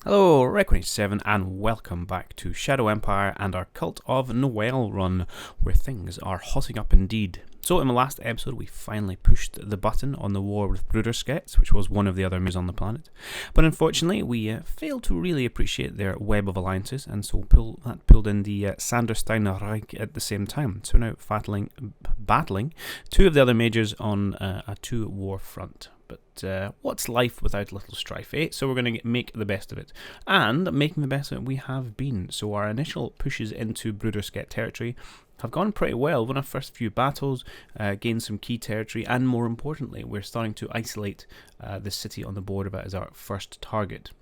Hello, Rec87 and welcome back to Shadow Empire and our Cult of Noel run, where things are hotting up indeed. So in the last episode we finally pushed the button on the war with Bruderskets, which was one of the other moons on the planet. But unfortunately we failed to really appreciate their web of alliances, and so that pulled in the Sandersteiner Reich at the same time. So now battling two of the other majors on a two-war front. But what's life without a little strife, eh? So we're going to make the best of it. And making the best of it we have been. So our initial pushes into Brudersket territory have gone pretty well. Won our first few battles, gained some key territory, and more importantly, we're starting to isolate the city on the border as our first target.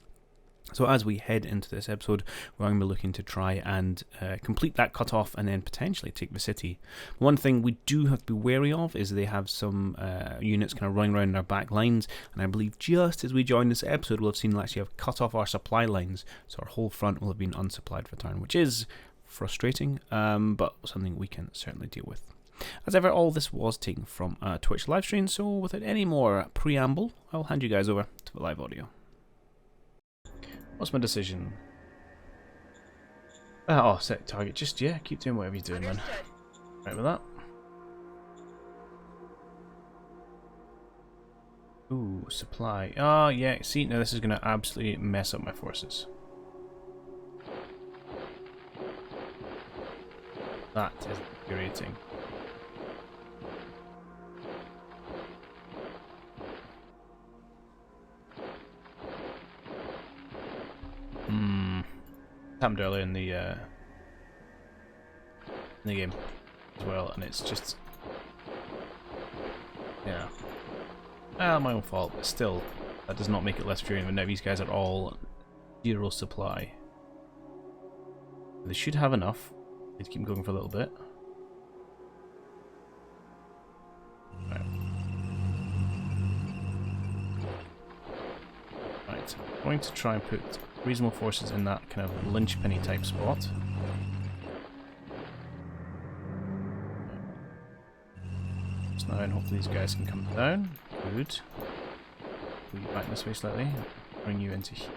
So as we head into this episode, we're going to be looking to try and complete that cutoff and then potentially take the city. One thing we do have to be wary of is they have some units kind of running around our back lines, and I believe just as we join this episode we'll have seen actually have cut off our supply lines, so our whole front will have been unsupplied for a turn, which is frustrating, but something we can certainly deal with. As ever, all this was taken from a Twitch livestream, so without any more preamble, I'll hand you guys over to the live audio. What's my decision? Set target. Just, yeah, keep doing whatever you're doing, man. Right with that. Ooh, supply. Oh, yeah, see, now this is going to absolutely mess up my forces. That is infuriating. Happened earlier in the game as well, and it's just, yeah, my own fault, but still that does not make it less infuriating. Now these guys are all zero supply. They should have enough. Need to keep going for a little bit. Right, I'm going to try and put reasonable forces in that kind of linchpinny type spot. Just now, and hopefully these guys can come down. Good. Pull you back this way slightly. Bring you into here.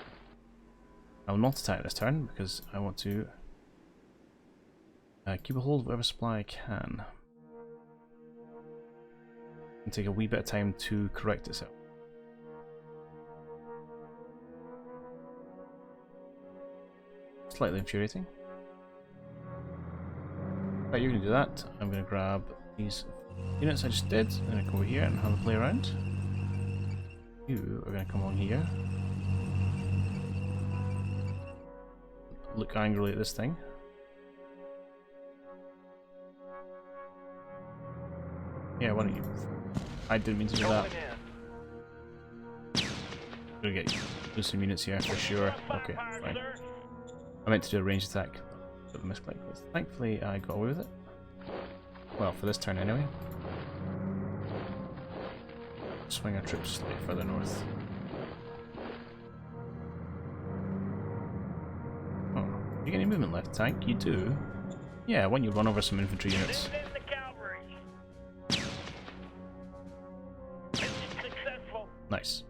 I will not attack this turn because I want to keep a hold of whatever supply I can. And take a wee bit of time to correct itself. Slightly infuriating. Right, you're going to do that. I'm going to grab these units I just did. I'm going to go over here and have a play around. You are going to come on here. Look angrily at this thing. Yeah, why don't you? I didn't mean to do that. I'm going to get you. Lose some units here for sure. Okay, fine. I meant to do a ranged attack, but I misclicked. Thankfully, I got away with it. Well, for this turn anyway. Swing our troops slightly further north. Oh, you get any movement left, tank? You do. Yeah, why don't you run over some infantry units? Nice.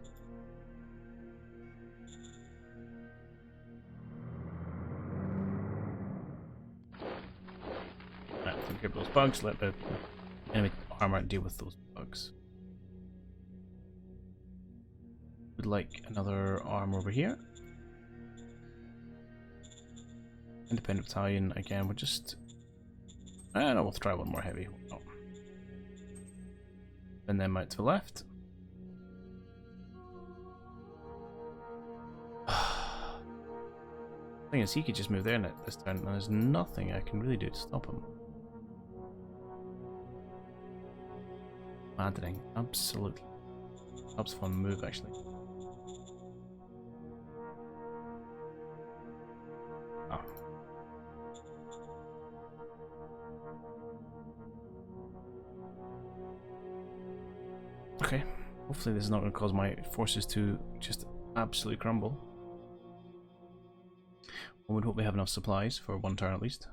Grab those bugs, let the enemy armor deal with those bugs. Would like another arm over here. Independent battalion again. We'll just, I don't know, we'll try one more heavy. Oh. And then out to the left. The thing is, he could just move there this turn, and there's nothing I can really do to stop him. Maddening, absolutely. Helps fun move actually. Oh. Okay, hopefully this is not going to cause my forces to just absolutely crumble. One would hope we have enough supplies for one turn at least.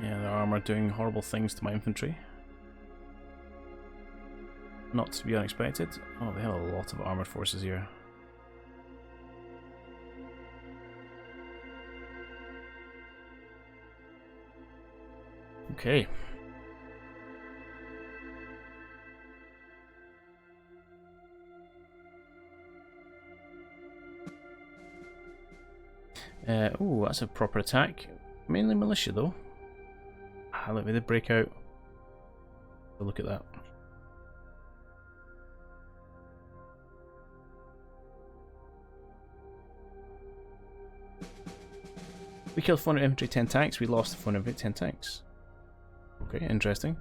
Yeah, the armor doing horrible things to my infantry. Not to be unexpected. Oh, they have a lot of armored forces here. Okay. Oh, that's a proper attack. Mainly militia, though. Let me break out. Look at that. We killed 400 infantry, 10 tanks. We lost 400 10 tanks. Okay, interesting.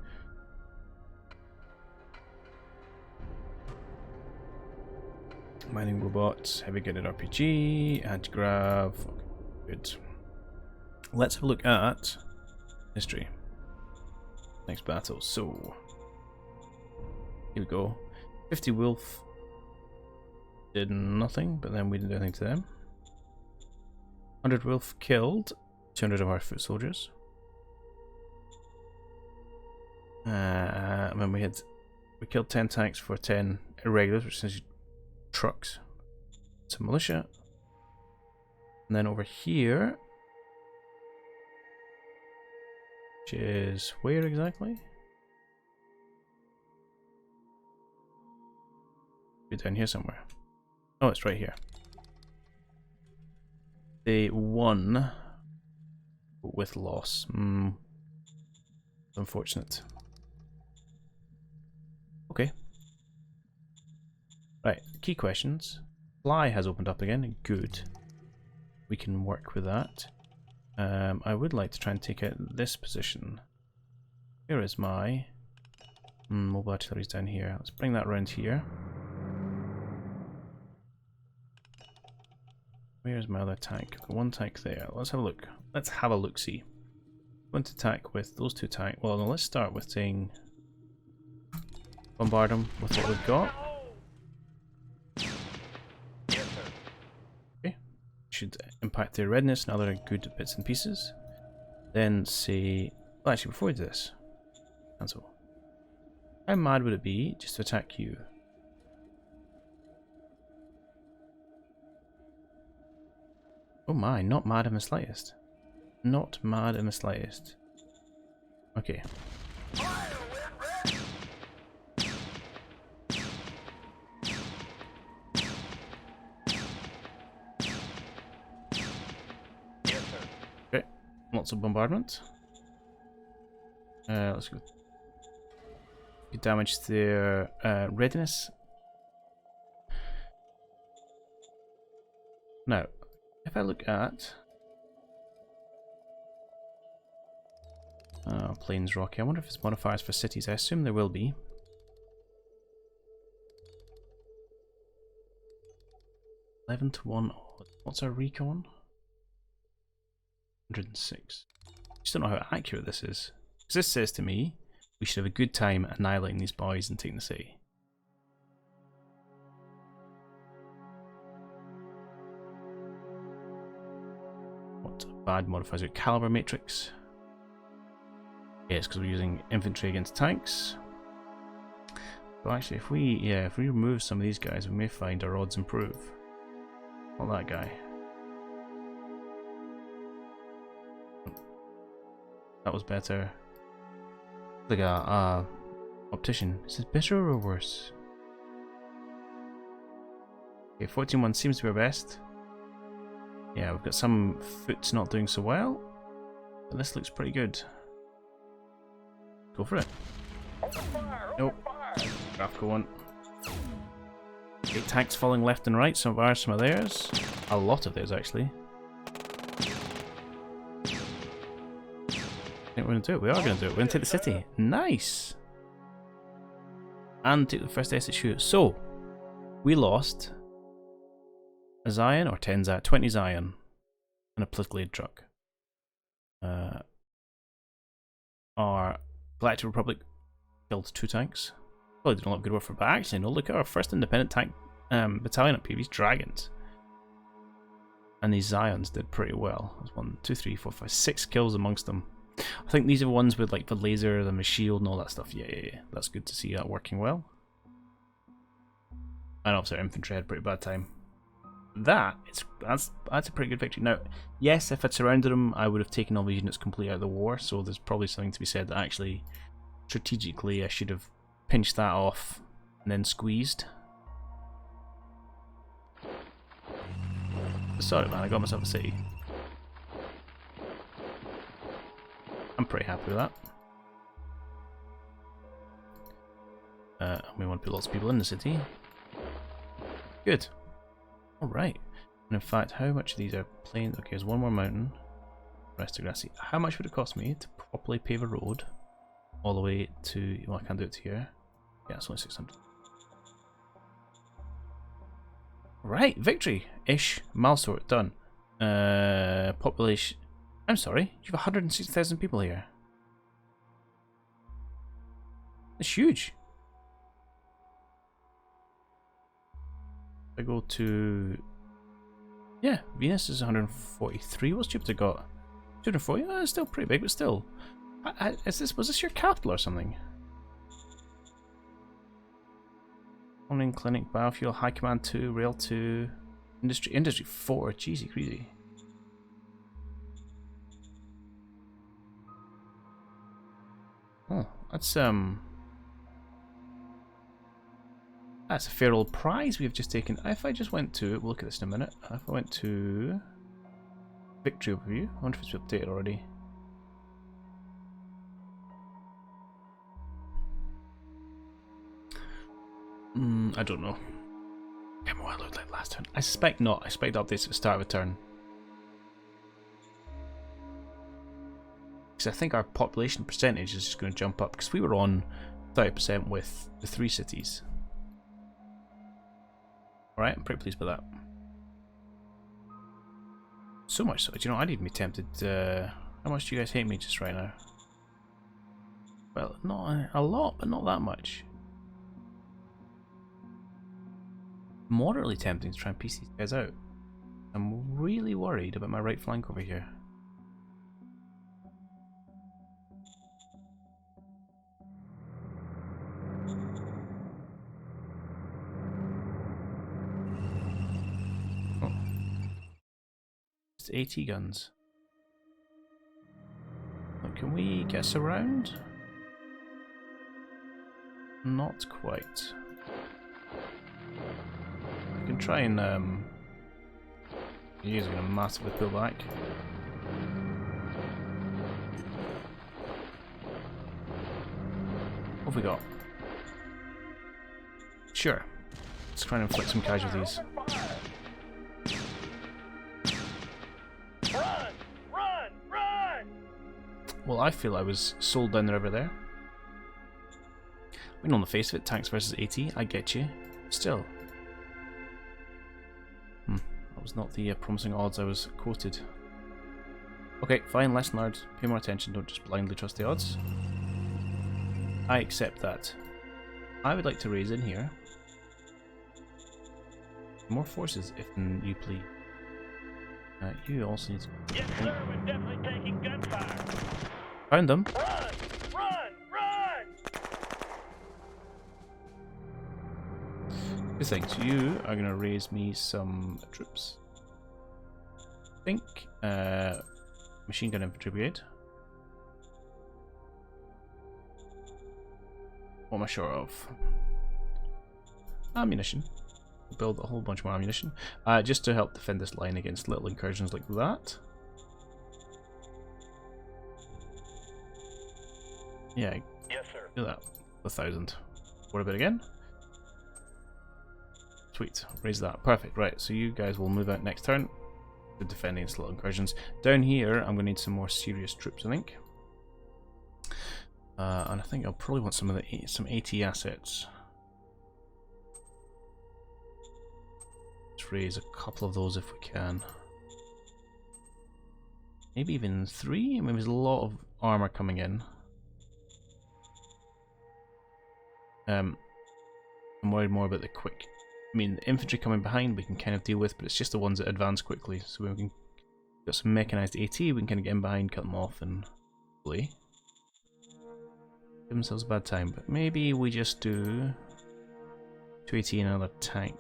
Mining robots, heavy guided RPG, anti-grav. Okay, good. Let's have a look at history. Next battle. So, here we go. 50 wolf did nothing, but then we didn't do anything to them. 100 wolf killed 200 of our foot soldiers. And then we killed 10 tanks for 10 irregulars, which is trucks. So militia. And then over here, which is where exactly? Be down here somewhere. Oh, it's right here. They won with loss. Unfortunate. Okay. Right, key questions. Fly has opened up again. Good. We can work with that. I would like to try and take out this position. Here is my mobile artillery's down here. Let's bring that around here. Where's my other tank? One tank there. Let's have a look. Let's have a look-see. Going to attack with those two tanks. Well, no, let's start with saying bombard them with what we've got. Okay. Should impact their readiness and other good bits and pieces. Then say... Well, actually, before we do this... Cancel. How mad would it be just to attack you? Oh my, not mad in the slightest. Not mad in the slightest. Okay. Okay, lots of bombardment. Let's go. You damaged their readiness. Now, if I look at plains rocky, I wonder if it's modifiers for cities. I assume there will be. (11 to 1). What's our recon? 106. I just don't know how accurate this is. Because this says to me we should have a good time annihilating these boys and taking the city. What bad modifiers? Caliber matrix. Yes, because we're using infantry against tanks. So actually, if we remove some of these guys, we may find our odds improve. Not that guy. That was better. Like a optician. Is it better or worse? Okay, 14-1 seems to be our best. Yeah, we've got some foots not doing so well, but this looks pretty good. Go for it. Nope. Graphical one. Okay, tanks falling left and right. Some of ours, some of theirs. A lot of theirs, actually. I think we're going to do it. We are going to do it. We're going to take the city. Nice! And take the first SHU. So, we lost a Zion, or 10 Zion, 20 Zion, and a political aid truck. Our Galactic Republic killed 2 tanks. Probably did a lot of good work for it, but actually, no, look at our first independent tank battalion up here, these dragons. And these Zions did pretty well. There's 1, 2, 3, 4, 5, 6 kills amongst them. I think these are ones with like the laser, the shield and all that stuff. Yeah. That's good to see that working well. And obviously our infantry had a pretty bad time. That's a pretty good victory. Now, yes, if I'd surrounded them, I would have taken all these units completely out of the war, so there's probably something to be said that actually, strategically, I should have pinched that off and then squeezed. Sorry man, I got myself a city. I'm pretty happy with that. We want to put lots of people in the city. Good. Alright. And in fact, how much of these are plains? Okay, there's one more mountain. The rest are grassy. How much would it cost me to properly pave a road all the way to... Well, I can't do it to here. Yeah, it's only 600. Right, victory-ish. Milesort, done. Population... I'm sorry, you have 160,000 people here. It's huge. I go to... Yeah, Venus is 143. What's Jupiter got? 240? Oh, it's still pretty big, but still. Was this your capital or something? Online clinic, biofuel, high command 2, rail 2, industry 4. Jeezy crazy. Oh, that's a fair old prize we've just taken. If I just went to, we'll look at this in a minute. If I went to victory overview, I wonder if it's updated already. I don't know. Remember what it looked like last turn? I suspect not. I suspect updates at the start of a turn. Because I think our population percentage is just going to jump up. Because we were on 30% with the 3 cities. Alright, I'm pretty pleased with that. So much so, do you know, I'd even be tempted. How much do you guys hate me just right now? Well, not a lot, but not that much. Moderately tempting to try and piece these guys out. I'm really worried about my right flank over here. Oh. It's AT guns. Can we get us around? Not quite. We can try and he's going to massively pull back. What have we got? Sure. Let's try and inflict some casualties. Run! Run! Run! Well, I feel I was sold down the river there. I mean, on the face of it, tanks versus AT, I get you. Still. That was not the promising odds I was quoted. Okay, fine, lesson learned. Pay more attention, don't just blindly trust the odds. I accept that. I would like to raise in here more forces, if you please. You also need to... Yes, sir, we're definitely taking gunfire. Found them. Run! Run! Run! Good thing. So you are going to raise me some troops. I think machine gun infantry brigade. What am I short of? Ammunition. Build a whole bunch more ammunition. Just to help defend this line against little incursions like that. Yeah, Yes, sir. do that. 1,000. What about again? Sweet, raise that. Perfect, right, so you guys will move out next turn to defend against little incursions. Down here, I'm going to need some more serious troops, I think. And I think I'll probably want some AT assets. Let's raise a couple of those if we can. Maybe even 3? I mean, there's a lot of armor coming in. I'm worried more about the quick I mean, the infantry coming behind we can kind of deal with, but it's just the ones that advance quickly. So we can got some mechanized AT, we can kind of get in behind, cut them off, and hopefully give themselves a bad time. But maybe we just do 2 AT and another tank.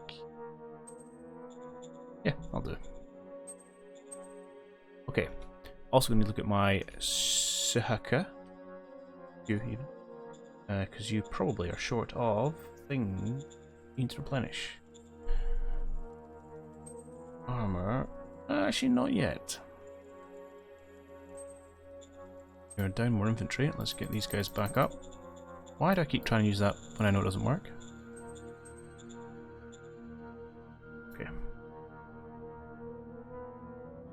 Yeah, I'll do. Okay. Also, going to look at my Suhaka. You even, because you probably are short of things you need to replenish. Armor. Actually, not yet. You're down more infantry. Let's get these guys back up. Why do I keep trying to use that when I know it doesn't work? Okay. Have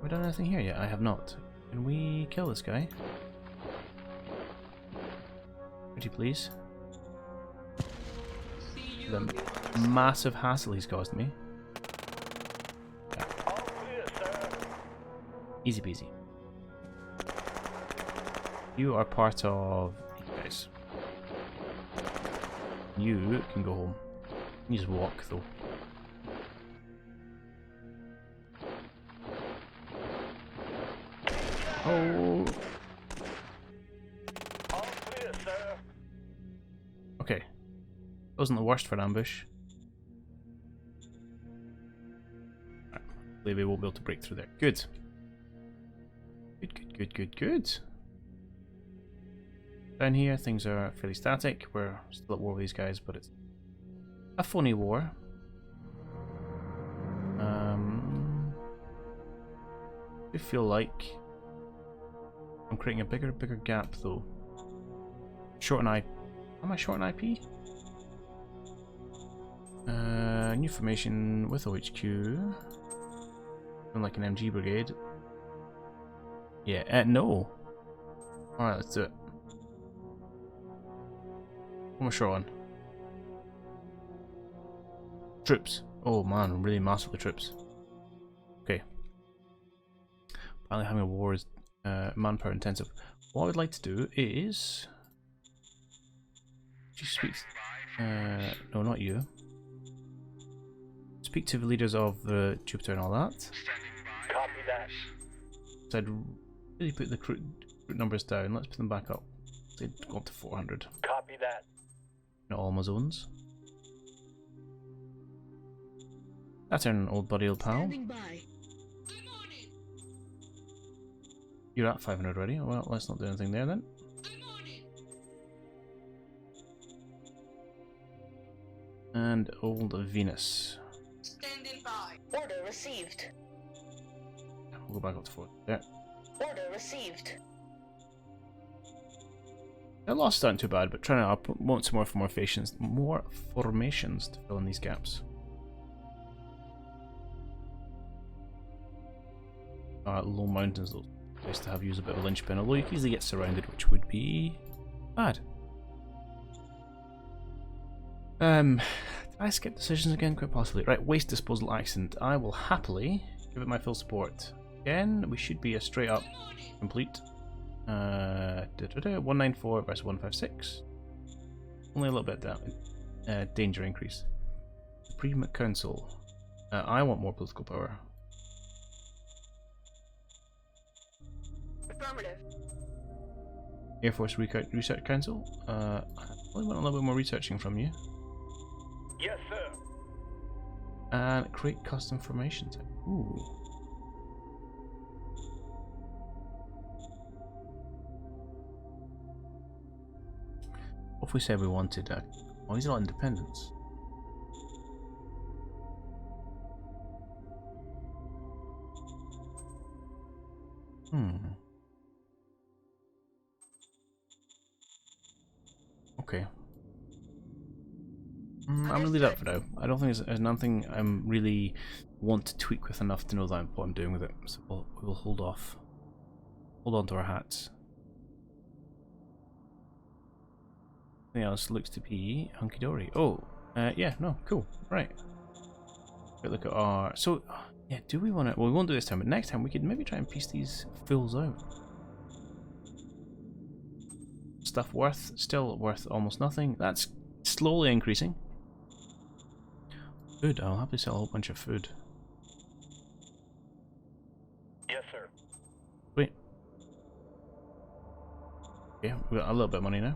we done anything here yet? I have not. Can we kill this guy? Would you please? The massive hassle he's caused me. Yeah. All clear, sir. Easy peasy. You are part of these guys. You can go home. You just walk though. Oh. All clear, sir. Okay. Wasn't the worst for an ambush. Right. Hopefully we won't be able to break through there. Good. Good. Down here things are fairly static. We're still at war with these guys, but it's a phony war. I feel like I'm creating a bigger gap though. Short on IP. Am I short on IP? New formation with OHQ. Like an MG brigade. Yeah, no. Alright, let's do it. What am I short on? Troops. Oh man, I'm really massively troops. Okay. Apparently having a war is manpower intensive. What I would like to do is... She speaks... no, not you. Speak to the leaders of Jupiter and all that. Copy that. So I'd really put the recruit numbers down. Let's put them back up. Say go up to 400. Copy that. Not all my zones. That's an old buddy, old pal. You're at 500 already. Well, let's not do anything there then. And old Venus. Standing by. Order received. We'll go back up to 4. There. Order received. That loss aren't too bad, but trying to want some more formations to fill in these gaps. Low mountains, though. Place to have use a bit of linchpin, although you can easily get surrounded, which would be bad. Did I skip decisions again? Quite possibly. Right, waste disposal accident. I will happily give it my full support. Again, we should be a straight up complete. 194 versus 156. Only a little bit down. Danger increase. Supreme Council. I want more political power. Affirmative. Air Force Research Council. I probably want a little bit more researching from you. Yes, sir. And create custom formations. Ooh. What if we said we wanted oh, he's not independence. Okay. I'm gonna leave that for now. I don't think there's nothing I'm really want to tweak with enough to know that what I'm doing with it. So we'll hold off. Hold on to our hats. Anything else looks to be hunky dory. Oh, yeah, no, cool, right. Look at our. So, yeah, do we want to? Well, we won't do this time, but next time we could maybe try and piece these fools out. Stuff still worth almost nothing. That's slowly increasing. Food, I'll happily sell a whole bunch of food. Yes, sir. Sweet. Okay, we got a little bit of money now.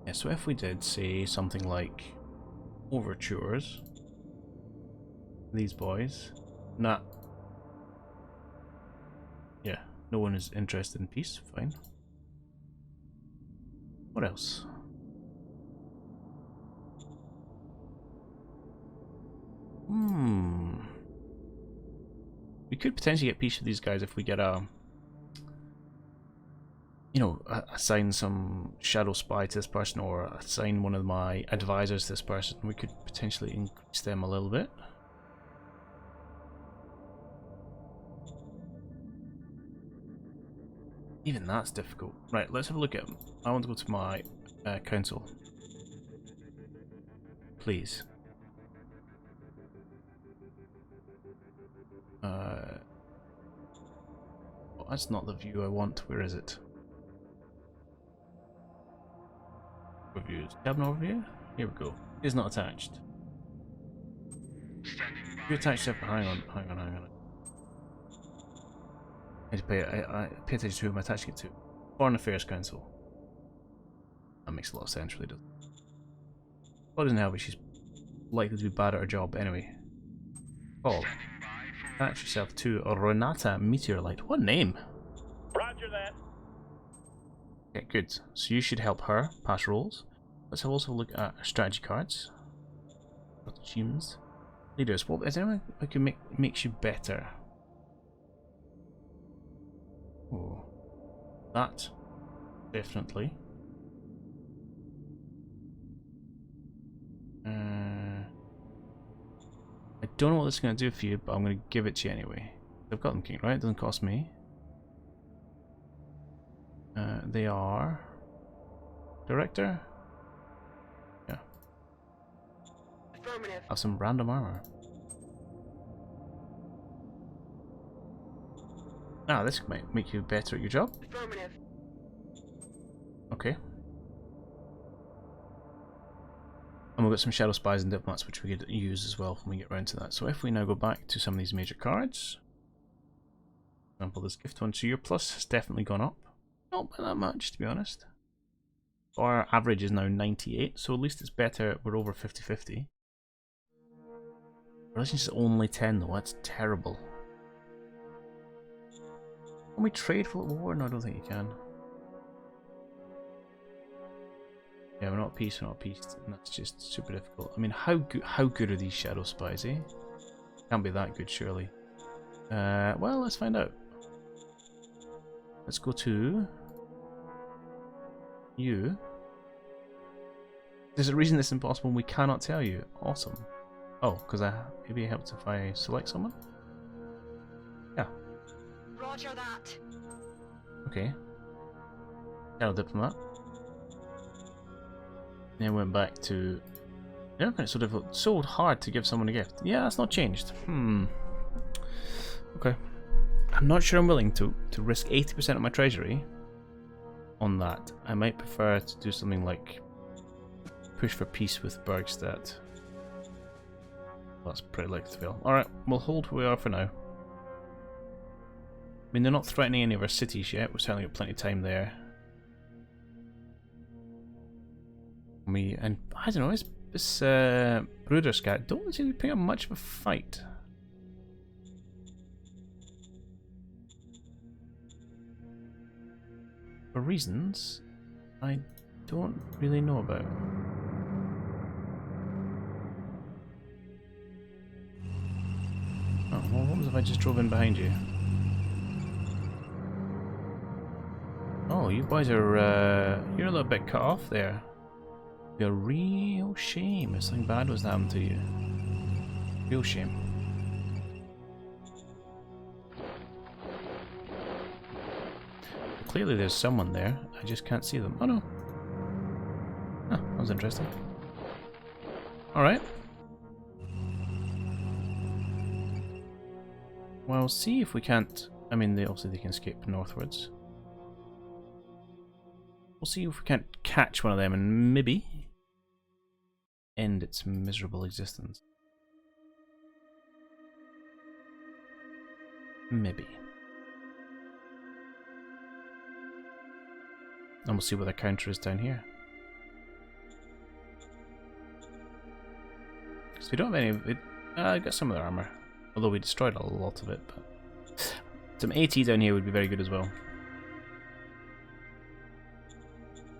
Yeah, so if we did say something like overtures, these boys, nah. Yeah, no one is interested in peace, fine. What else? We could potentially get peace with these guys if we get a, you know, assign some shadow spy to this person or assign one of my advisors to this person. We could potentially increase them a little bit. Even that's difficult. Right, let's have a look at them. I want to go to my council. Please. Oh, that's not the view I want. Where is it? Reviews. Cabin overview? Here we go. Is not attached. You attached separate. Hang on. I need to pay attention to who I'm attaching it to. Foreign Affairs Council. That makes a lot of sense, really does. Well, it doesn't help me. She's likely to be bad at her job anyway. Paul, attach yourself to Renata Meteorlight. What name? Roger that. Okay, good. So you should help her pass rolls. Let's also look at strategy cards. Teams. Leaders. Well, is there anyone who can makes you better? Oh, that definitely. I don't know what this is going to do for you, but I'm going to give it to you anyway. I've got them king, right? It doesn't cost me. They are director. Yeah. Affirmative. Have some random armor. Ah, this might make you better at your job. Affirmative. Okay. And we've got some shadow spies and diplomats which we could use as well when we get around to that. So if we now go back to some of these major cards, for example this gift one, so your plus has definitely gone up. Not by that much, to be honest. Our average is now 98, so at least it's better. We're over 50-50. Relations is only 10 though, that's terrible. Can we trade for war? No, I don't think you can. Yeah, we're not peace, and that's just super difficult. I mean, how good are these shadow spies, eh? Can't be that good, surely. Well, let's find out. Let's go to you. There's a reason it's impossible and we cannot tell you. Awesome. Oh, because maybe it helps if I select someone? Yeah. Roger that. Okay. Shadow diplomat. Then went back to... Yeah, it's so difficult, so hard to give someone a gift. Yeah, that's not changed. Okay. I'm not sure I'm willing to risk 80% of my treasury on that. I might prefer to do something like push for peace with Bergstadt. That's pretty likely to fail. Alright, we'll hold where we are for now. I mean, they're not threatening any of our cities yet. We've certainly got plenty of time there. And I don't know, this Bruderskat don't seem to be putting up much of a fight. For reasons I don't really know about. Oh, well, what was if I just drove in behind you? Oh, you boys are, you're a little bit cut off there. A real shame if something bad was to happen to you. Real shame. Clearly there's someone there, I just can't see them. Oh no. Ah, that was interesting. Alright. Well, see if we can't... I mean, obviously they can escape northwards. We'll see if we can't catch one of them and maybe end its miserable existence. Maybe. And we'll see what their counter is down here. So we don't have any. I got some of their armor, although we destroyed a lot of it. But some AT down here would be very good as well.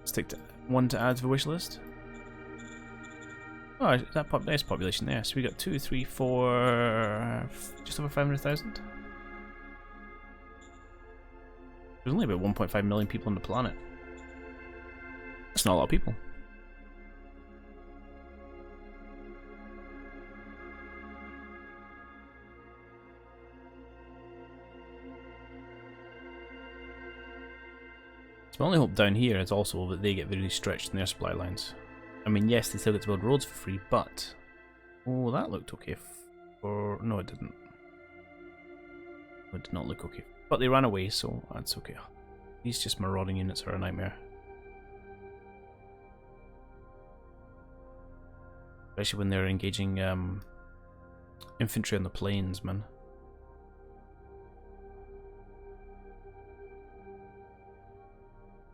Stick to one to add to the wish list. Oh, that nice population there. So we got 2, 3, 4, just over 500,000. There's only about 1.5 million people on the planet. That's not a lot of people. So my only hope down here is also that they get really stretched in their supply lines. I mean, yes, they still get to build roads for free, but... Oh, that looked okay for... No, it didn't. It did not look okay. But they ran away, so that's okay. These just marauding units are a nightmare. Especially when they're engaging infantry on the plains, man.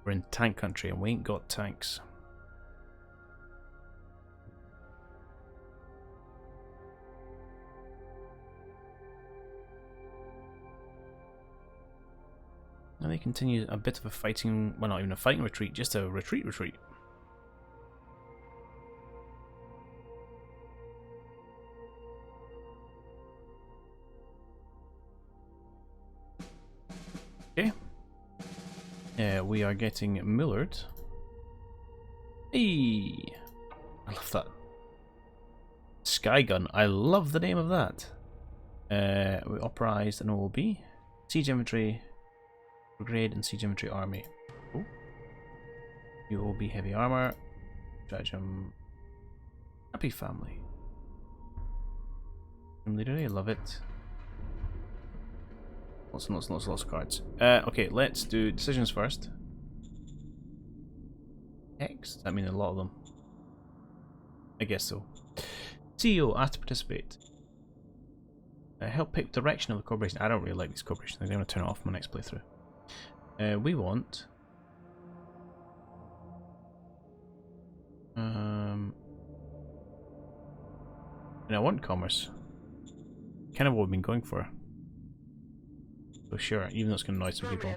We're in tank country and we ain't got tanks. Now they continue a bit of a fighting, well, not even a fighting retreat, just a retreat. Okay. We are getting Millard. Hey! I love that. Sky Gun. I love the name of that. We authorized an OOB. Siege Infantry Brigade and Siege Infantry Army. Oh. UOB Heavy Armor. Stratagem. Happy Family. Leader, I love it. Lots of cards. Okay, let's do decisions first. X? Does that mean a lot of them? I guess so. CEO asked to participate. Help pick direction of the corporation. I don't really like these corporations. I'm going to turn it off in my next playthrough. We want... and I want commerce. Kind of what we've been going for. So sure, even though it's going to annoy some people.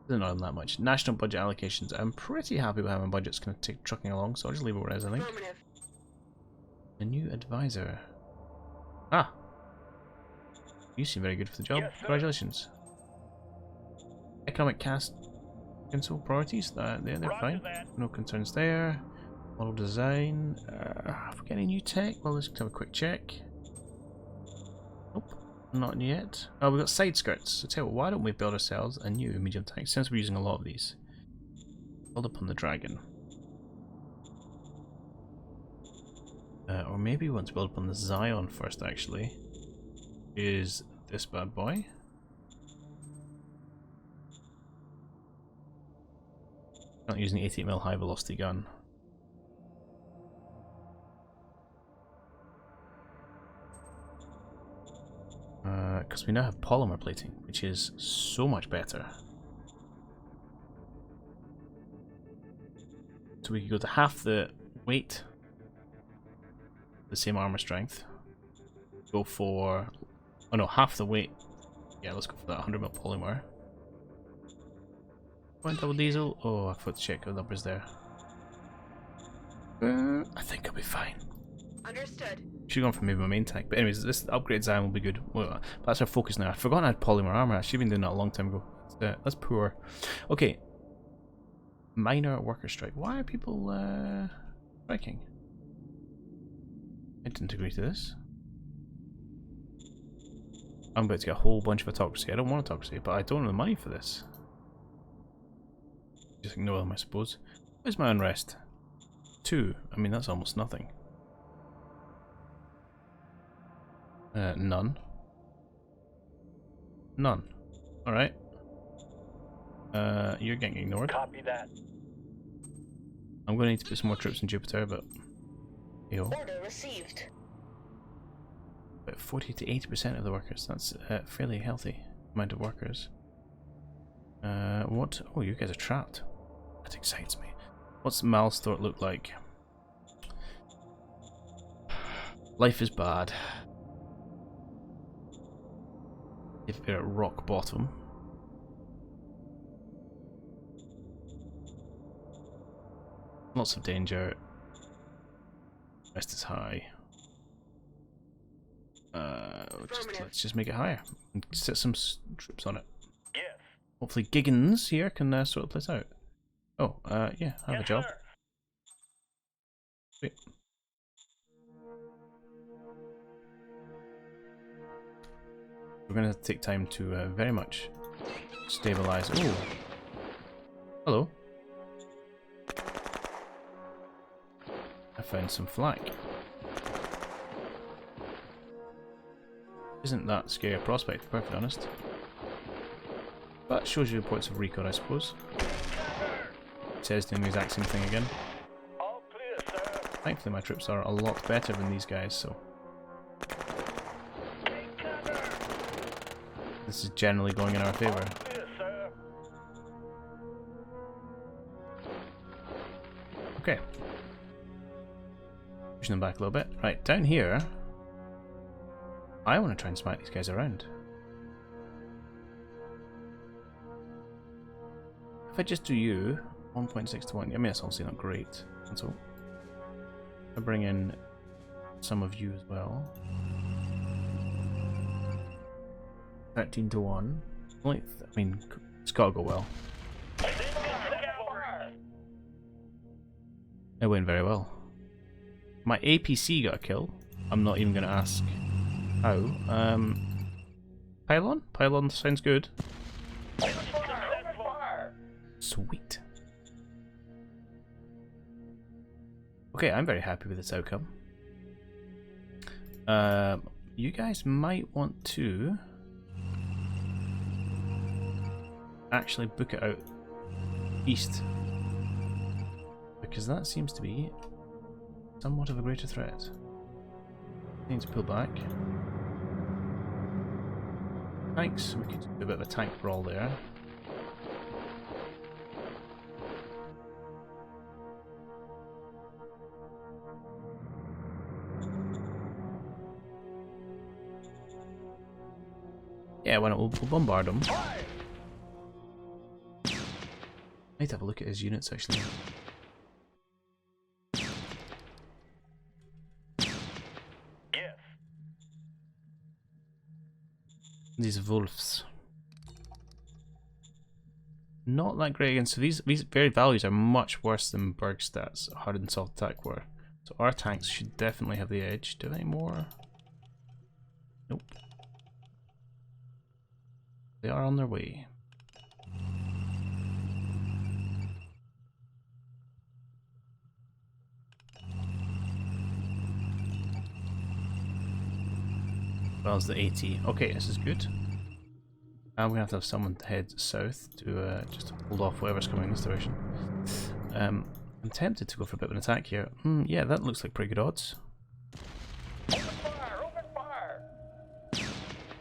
Doesn't annoy them that much. National budget allocations. I'm pretty happy with how my budget's going to take trucking along, so I'll just leave it where it is, I think. A new advisor. Ah! You seem very good for the job. Yes, congratulations. Economic cast council priorities. They're fine. No concerns there. Model design. Have we got any new tech? Well, let's have a quick check. Nope. Not yet. Oh, we've got side skirts. So tell you what, why don't we build ourselves a new medium tank, since we're using a lot of these. Build upon the dragon. Or maybe we want to build upon the Zion first, actually. Is this bad boy. Not using the 88mm high velocity gun. Because we now have polymer plating, which is so much better. So we could go to half the weight, the same armor strength. Go for, oh no, half the weight. Yeah, let's go for that 100mm polymer. One double diesel. Oh, I forgot to check the numbers there. I think I'll be fine. Understood. Should have gone for maybe my main tank, but anyways, this upgrade Zion will be good. Well, that's our focus now. I've forgotten I had polymer armor. I should have been doing that a long time ago. That's poor. Okay. Minor worker strike. Why are people striking? I didn't agree to this. I'm about to get a whole bunch of autocracy. I don't want autocracy, but I don't have the money for this. Just ignore them, I suppose. Where's my unrest? 2. I mean, that's almost nothing. None. None. Alright. You're getting ignored. Copy that. I'm going to need to put some more troops in Jupiter, but... Yo. Order received. About 40 to 80% of the workers. That's a fairly healthy amount of workers. What? Oh, you guys are trapped. That excites me. What's Malsthorpe look like? Life is bad. If we're at rock bottom. Lots of danger. Rest is high. Let's just make it higher and set some troops on it. Yes. Hopefully Giggins here can sort the place out. Oh, yeah, I have a job. Sir. Sweet. We're going to take time to very much stabilize. Oh, hello. I found some flak. Isn't that scary a prospect, to be perfectly honest. But shows you the points of recon, I suppose. It says doing the exact same thing again. All clear, sir. Thankfully my troops are a lot better than these guys, so... Take cover. This is generally going in our favour. All clear, sir. Okay. Pushing them back a little bit. Right, down here... I want to try and smack these guys around. If I just do you, 1.6 to 1, I mean that's obviously not great. And so I bring in some of you as well. 13 to 1. Only, I mean, it's gotta go well. It went very well. My APC got a kill. I'm not even gonna ask how. Pylon? Pylon sounds good. Sweet. Okay, I'm very happy with this outcome. You guys might want to actually book it out east, because that seems to be somewhat of a greater threat. Need to pull back. Tanks, we could do a bit of a tank brawl there. Yeah, why not? We'll bombard them. I need to have a look at his units actually. Yes. These wolves. Not that great against, so these varied values are much worse than Bergstadt's hard and soft attack were. So our tanks should definitely have the edge. Do they have any more? Nope. They are on their way. Well as the 80. Okay, this is good. And we have to have someone head south to just hold off whatever's coming in this direction. I'm tempted to go for a bit of an attack here. Yeah, that looks like pretty good odds. Open fire! Open fire!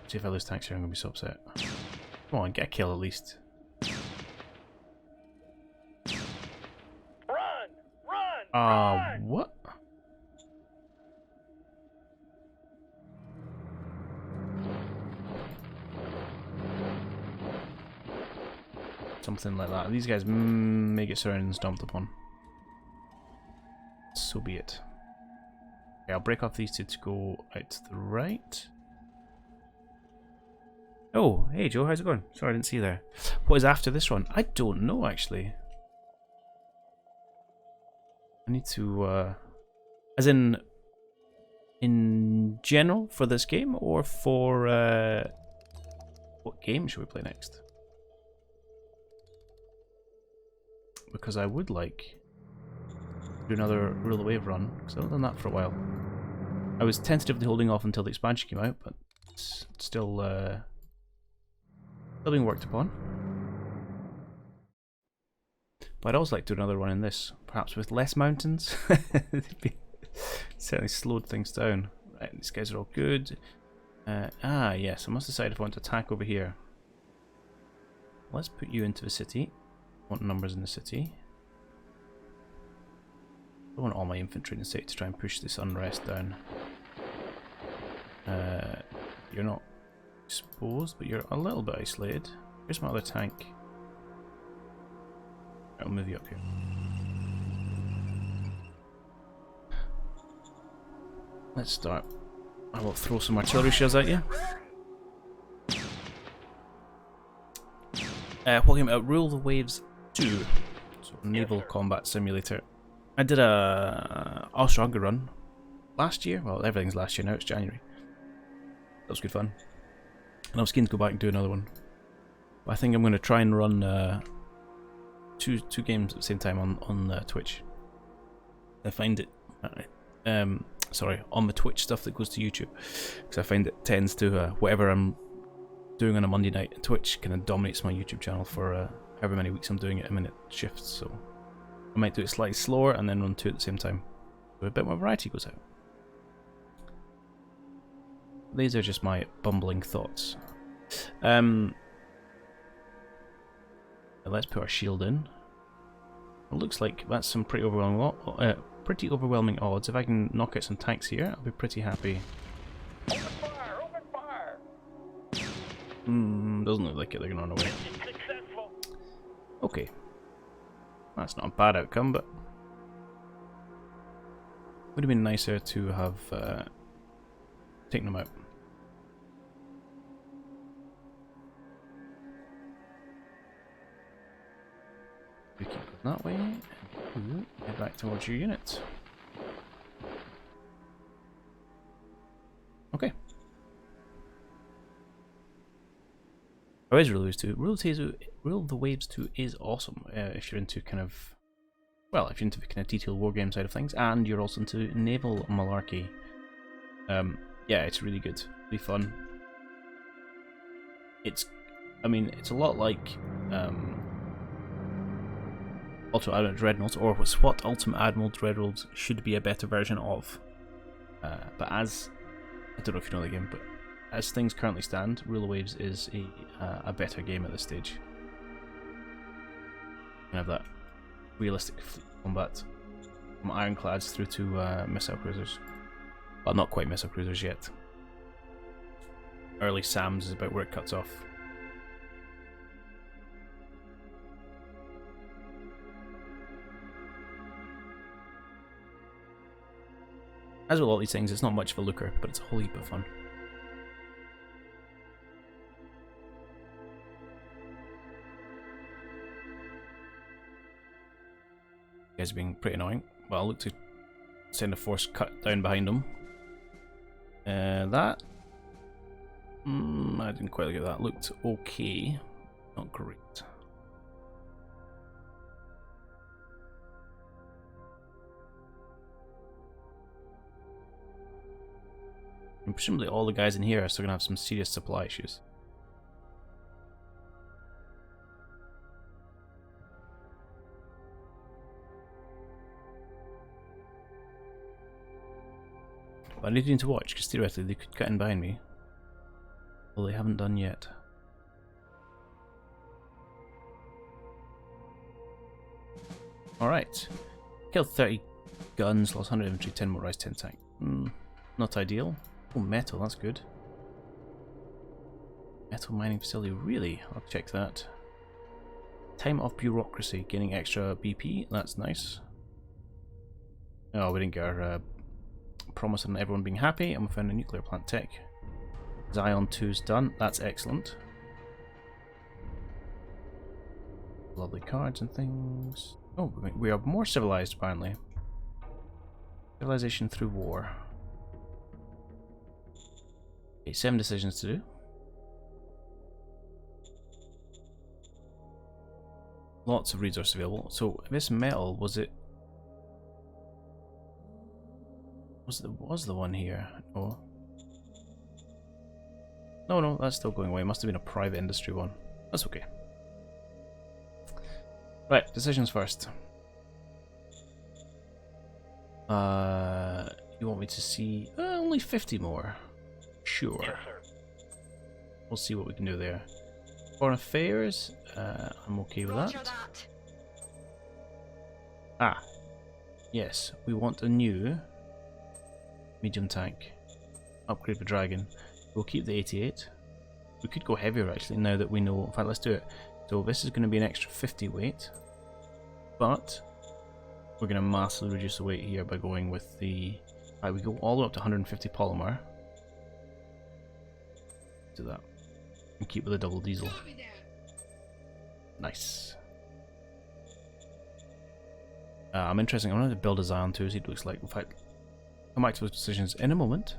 See if I lose tanks here, I'm going to be so upset. Come on, get a kill at least. Run! Run! Run! What? Something like that. These guys may get surrounded and stomped upon. So be it. Okay, I'll break off these two to go out to the right. Oh, hey Joe, how's it going? Sorry, I didn't see you there. What is after this one? I don't know, actually. I need to, as in general for this game, or for, what game should we play next? Because I would like to do another Rule the Wave run, because I haven't done that for a while. I was tentatively holding off until the expansion came out, but it's still being worked upon. But I'd also like to do another one in this, perhaps with less mountains. Certainly slowed things down. Right, these guys are all good. Yes, I must decide if I want to attack over here. Let's put you into the city. I want numbers in the city. I want all my infantry in the city to try and push this unrest down. You're not exposed, but you're a little bit isolated. Here's my other tank. I'll move you up here. Let's start. I will throw some artillery shells at you. Welcome to Rule the Waves 2. So, Naval Combat Simulator. I did a Austria-Hungary run last year. Well, everything's last year now, it's January. That was good fun. And I was keen to go back and do another one. But I think I'm going to try and run two games at the same time on Twitch. I find it... sorry, on the Twitch stuff that goes to YouTube. Because I find it tends to... whatever I'm doing on a Monday night, Twitch kind of dominates my YouTube channel for however many weeks I'm doing it, a minute shifts. So I might do it slightly slower and then run two at the same time. So a bit more variety goes out. These are just my bumbling thoughts. Let's put our shield in. It looks like that's some pretty overwhelming odds. If I can knock out some tanks here, I'll be pretty happy. Open fire! Open fire! Doesn't look like it. They're going to run away. Mission successful. Okay, that's not a bad outcome, but would have been nicer to have taken them out. We keep going that way. Head back towards your unit. Okay. Oh, is Rule the Waves 2 is awesome if you're into kind of, well, if you're into the kind of detailed wargame side of things, and you're also into naval malarkey. Yeah, it's really good, really fun. I mean, it's a lot like Ultimate Admiral Dreadnought, or what Ultimate Admiral Dreadnought should be a better version of. But as, I don't know if you know the game, but as things currently stand, Rule of Waves is a better game at this stage. You have that realistic fleet combat from ironclads through to missile cruisers. Well, not quite missile cruisers yet. Early SAMs is about where it cuts off. As with all these things, it's not much of a looker, but it's a whole heap of fun. You guys are being pretty annoying. Well, I'll look to send a force cut down behind them. That... I didn't quite look at that. Looked okay. Not great. And presumably all the guys in here are still going to have some serious supply issues. But I need you to watch, because theoretically they could cut in behind me. Well, they haven't done yet. Alright. Killed 30 guns, lost 100 infantry, 10 motorized, 10 tank. Not ideal. Oh, metal, that's good. Metal mining facility, really? I'll check that. Time of bureaucracy, gaining extra BP, that's nice. Oh, we didn't get our promise on everyone being happy, and we found a nuclear plant tech. Zion 2's done, that's excellent. Lovely cards and things. Oh, we are more civilized apparently. Civilization through war. Okay, 7 decisions to do. Lots of resources available. So this metal, was it? Was the one here? Oh. No, that's still going away. It must have been a private industry one. That's okay. Right, decisions first. You want me to see only 50 more? Sure. Yes, sir. We'll see what we can do there. Foreign affairs, I'm okay with Roger that. that. Ah, yes, we want a new medium tank. Upgrade the Dragon. We'll keep the 88. We could go heavier actually now that we know. In fact, let's do it. So this is going to be an extra 50 weight, but we're going to massively reduce the weight here by going with the. We go all the way up to 150 polymer. Do that. And keep with the double diesel. Nice. I'm interested. I'm going to build a Zion too, see what it looks like. In fact, come back to those decisions in a moment.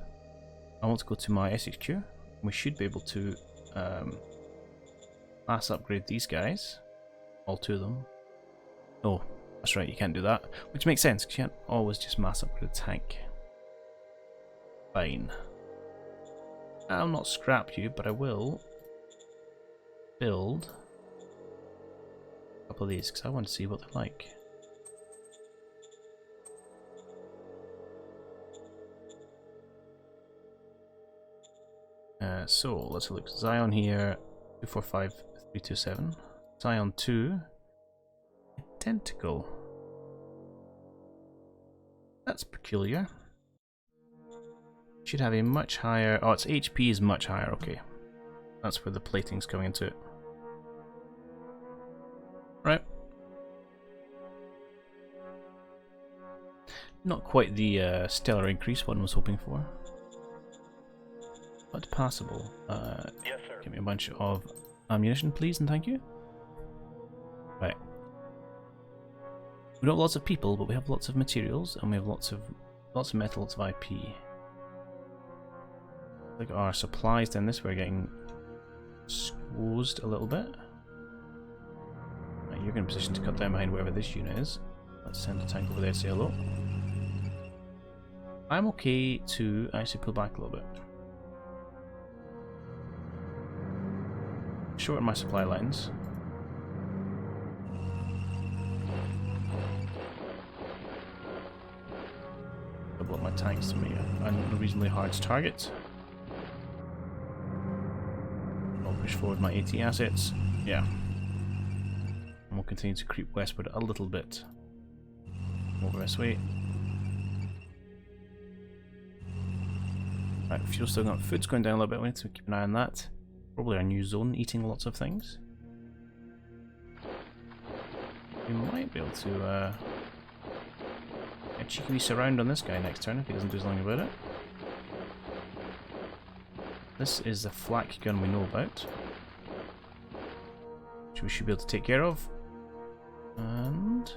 I want to go to my SHQ. We should be able to mass upgrade these guys. All two of them. Oh, that's right, you can't do that. Which makes sense, because you can't always just mass upgrade a tank. Fine. I'll not scrap you, but I will build a couple of these, because I want to see what they're like. So let's look. Zion here, 245327. Zion 2, identical. That's peculiar. Should have a much higher. Oh, its HP is much higher. Okay, that's where the plating's coming into it. Right. Not quite the stellar increase one was hoping for. But passable. Yes, sir. Give me a bunch of ammunition, please, and thank you. Right. We don't have lots of people, but we have lots of materials, and we have lots of metal, lots of IP. Like our supplies down this way are getting squozed a little bit. Right, you're in a position to cut down behind wherever this unit is. Let's send a tank over there to say hello. I'm okay to actually pull back a little bit. Shorten my supply lines. Double up my tanks to make a reasonably hard target. I'll push forward my AT assets. Yeah. And we'll continue to creep westward a little bit. Over this way. Right, fuel's still going up. Food's going down a little bit. We need to keep an eye on that. Probably our new zone, eating lots of things. We might be able to cheekily surround on this guy next turn if he doesn't do something about it. This is the flak gun we know about, which we should be able to take care of. And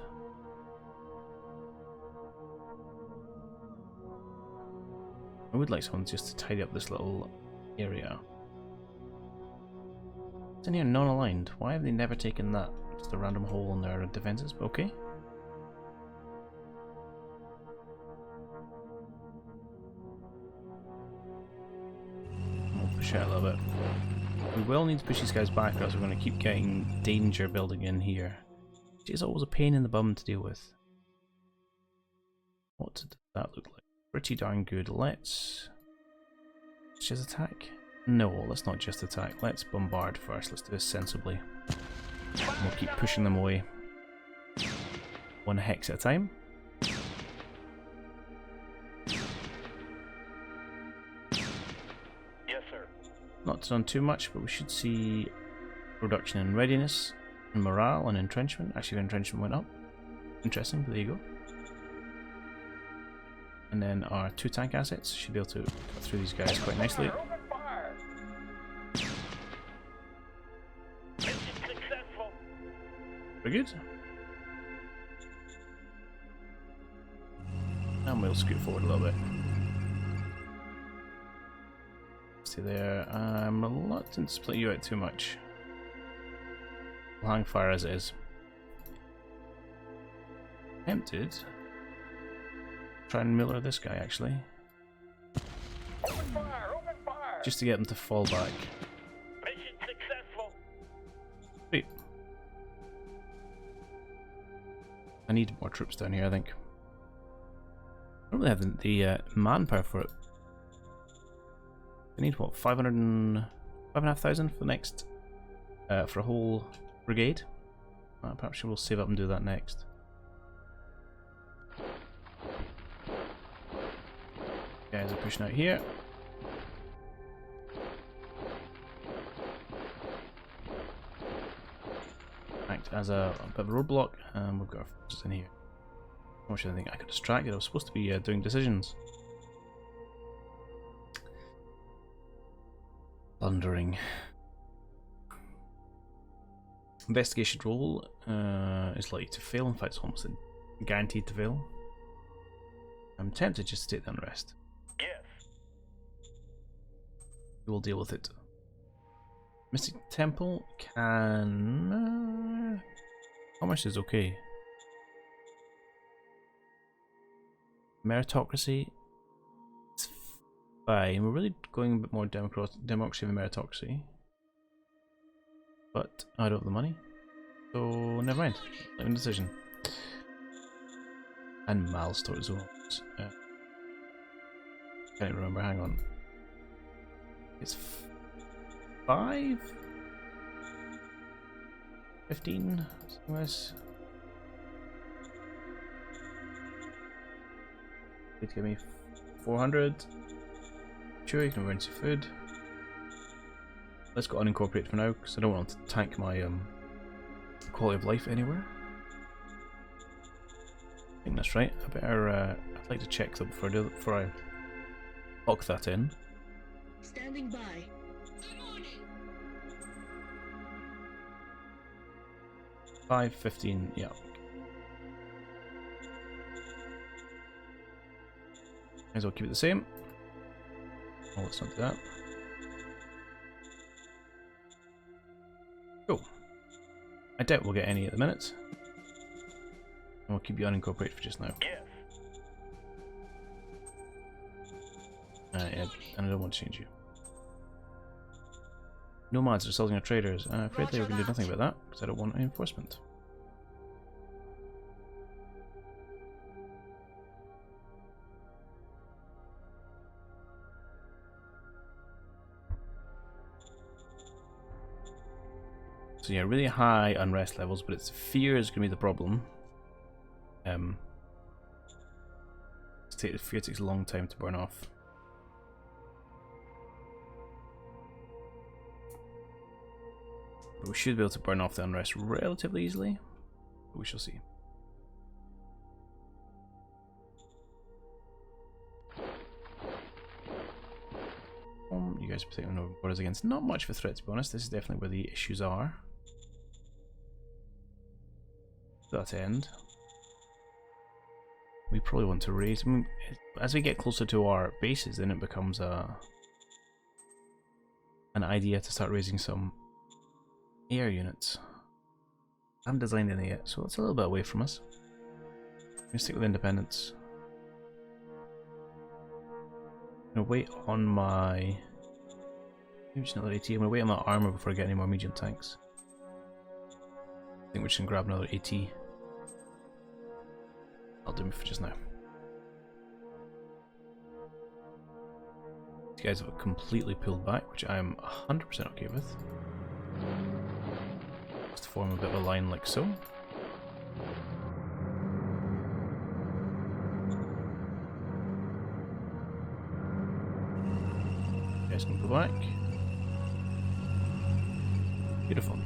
I would like someone just to tidy up this little area. It's in here non-aligned. Why have they never taken that? Just a random hole in their defenses, but okay. We'll push out a little bit. We will need to push these guys back, or else we're going to keep getting danger building in here. Which is always a pain in the bum to deal with. What does that look like? Pretty darn good. Let's just attack. No, let's not just attack. Let's bombard first. Let's do this sensibly. And we'll keep pushing them away. One hex at a time. Yes, sir. Not done too much, but we should see reduction in readiness, and morale, and entrenchment. Actually, the entrenchment went up. Interesting, but there you go. And then our 2 tank assets should be able to cut through these guys quite nicely. Open fire! Mission successful. Very good. And we'll scoot forward a little bit. Stay there. I'm reluctant to split you out too much. We'll hang fire as it is. Tempted. Try and Miller this guy actually. Open fire! Open fire! Just to get him to fall back. Mission successful. Sweet. I need more troops down here, I think. I don't really have the manpower for it. I need what, 5,500 for the next, for a whole brigade? Perhaps we'll save up and do that next. Guys are pushing out here. Act as a bit of a roadblock, and we've got our forces in here. How much do I think I got distracted? I was supposed to be doing decisions. Thundering. Investigation roll is likely to fail. In fact, it's almost guaranteed to fail. I'm tempted just to take the unrest. Yes. We'll deal with it. Mystic Temple can... how much is okay? Meritocracy. It's fine. We're really going a bit more democracy than meritocracy. But I don't have the money. So never mind. Living decision. And milestone zones. Can't remember, hang on. It's 5? 15? Something like this. Need to give me 400. Sure, you can rinse your food. Let's go unincorporated for now, because I don't want to tank my quality of life anywhere. I think that's right. I better. I'd like to check that before I lock that in. Standing by. 5:15. Yeah. Might as well keep it the same. Oh, let's not do that. Cool. I doubt we'll get any at the minute. And we'll keep you unincorporated for just now. Yes. Yeah, and I don't want to change you. Nomads are assaulting our traders. Afraid we can do nothing about that, because I don't want enforcement. So yeah, really high unrest levels, but it's fear is going to be the problem. Fear takes a long time to burn off. But we should be able to burn off the unrest relatively easily. But we shall see. You guys are protecting over borders against not much of a threat, to be honest. This is definitely where the issues are. To that end, we probably want to raise. I mean, as we get closer to our bases, then it becomes an idea to start raising some air units. I haven't designed any yet, so that's a little bit away from us. I'm gonna stick with independence. I'm gonna wait on my. Maybe just another AT. I'm gonna wait on my armor before I get any more medium tanks. I think we're just gonna grab another AT. I'll do it for just now. These guys have completely pulled back, which I am 100% okay with. Just form a bit of a line like so. You guys can pull back. Beautiful.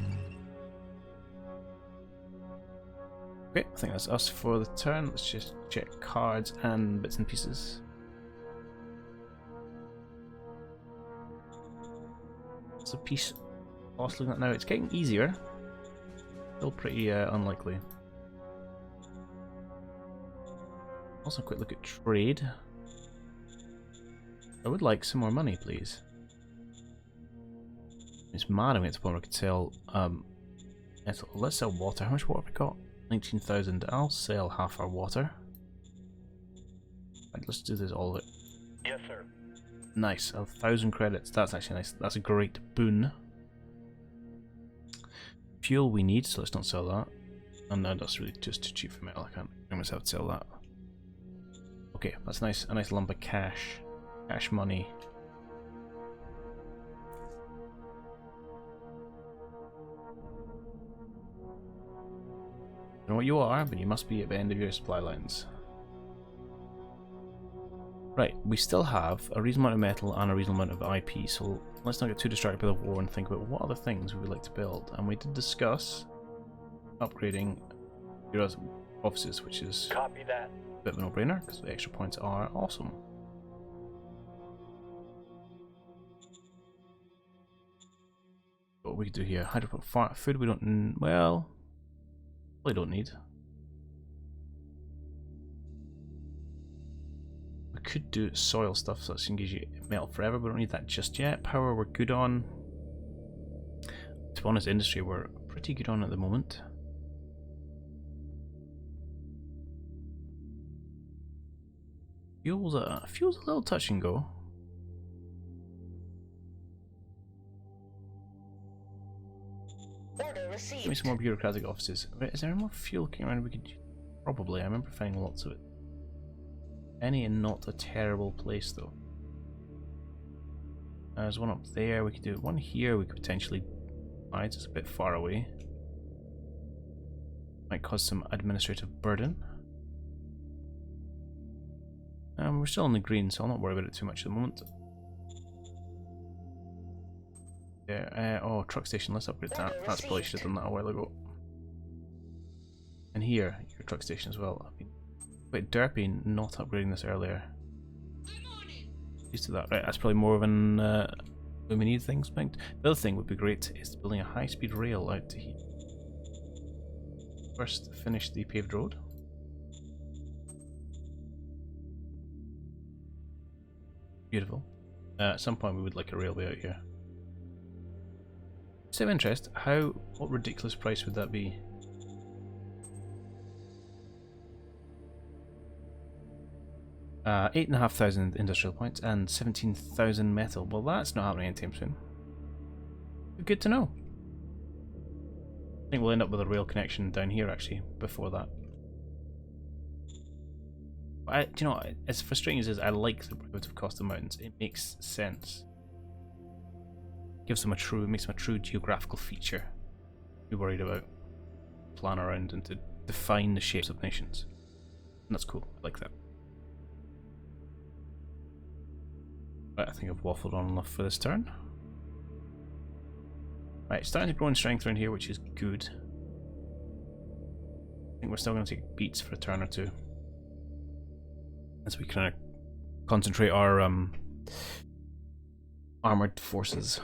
Okay, I think that's us for the turn. Let's just check cards and bits and pieces. It's a piece lost looking at now. It's getting easier. Still pretty unlikely. Also, a quick look at trade. I would like some more money, please. It's mad I'm getting to the point where I could sell. Let's sell water. How much water have we got? 19,000. I'll sell half our water. Right, let's do this all out. Yes, sir. Nice. 1,000 credits. That's actually nice. That's a great boon. Fuel we need, so let's not sell that. Oh no, that's really just too cheap for metal. I can't bring myself to sell that. Okay, that's nice. A nice lump of cash. Cash money. I don't know what you are, but you must be at the end of your supply lines. Right, we still have a reasonable amount of metal and a reasonable amount of IP, so let's not get too distracted by the war and think about what other things we would like to build. And we did discuss upgrading Heroes offices, which is Copy that. a bit of a no-brainer because the extra points are awesome. What we could do here, hydroponic food we don't, well, probably don't need. We could do soil stuff so that gives you metal forever, but we don't need that just yet. Power we're good on. To be honest, industry we're pretty good on at the moment. Fuel's a little touch and go. Order Give me received. some more bureaucratic offices. Is there any more fuel kicking around we could... Probably, I remember finding lots of it. Any and not a terrible place though. There's one up there, we could do one here, we could potentially... It's just a bit far away. Might cause some administrative burden. We're still in the green, so I'll not worry about it too much at the moment. Yeah, oh, truck station, let's upgrade that. That's probably should have done that a while ago. And here, your truck station as well. I've been quite derpy not upgrading this earlier. Used to that. Right, that's probably more of an when we need things. The other thing would be great is building a high-speed rail out to here. First, finish the paved road. Beautiful. At some point we would like a railway out here. Just out of interest, what ridiculous price would that be? Uh, 8,500 industrial points and 17,000 metal. Well, that's not happening anytime soon. Good to know. I think we'll end up with a rail connection down here actually before that. Do you know, as frustrating as it is, I like the prohibitive cost of mountains. It makes sense. Makes them a true geographical feature. Be worried about, plan around, and to define the shapes of nations. And that's cool. I like that. Right, I think I've waffled on enough for this turn. Right, starting to grow in strength around here, which is good. I think we're still going to take beats for a turn or two. As we kind of concentrate our armoured forces.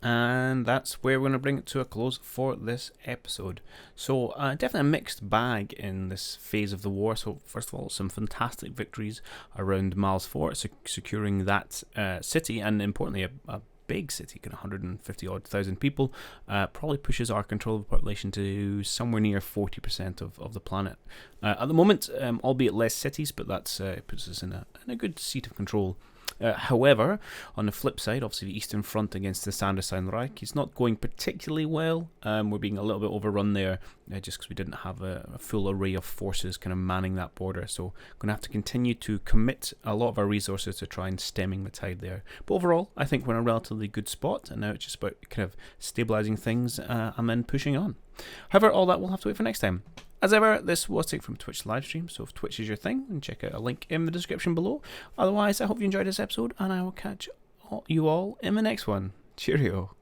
And that's where we're going to bring it to a close for this episode. So definitely a mixed bag in this phase of the war. So first of all, some fantastic victories around Miles Fort, securing that city, and importantly a big city, kind of 150 odd thousand people, probably pushes our control of the population to somewhere near 40% of the planet. At the moment, albeit less cities, but that's puts us in a good seat of control. However, on the flip side, obviously the Eastern Front against the Sanderstein Reich is not going particularly well. We're being a little bit overrun there, just because we didn't have a full array of forces kind of manning that border. So going to have to continue to commit a lot of our resources to try and stemming the tide there. But overall, I think we're in a relatively good spot, and now it's just about kind of stabilising things and then pushing on. However, all that we'll have to wait for next time. As ever, this was taken from Twitch livestream, so if Twitch is your thing, then check out a link in the description below. Otherwise, I hope you enjoyed this episode, and I will catch you all in the next one. Cheerio.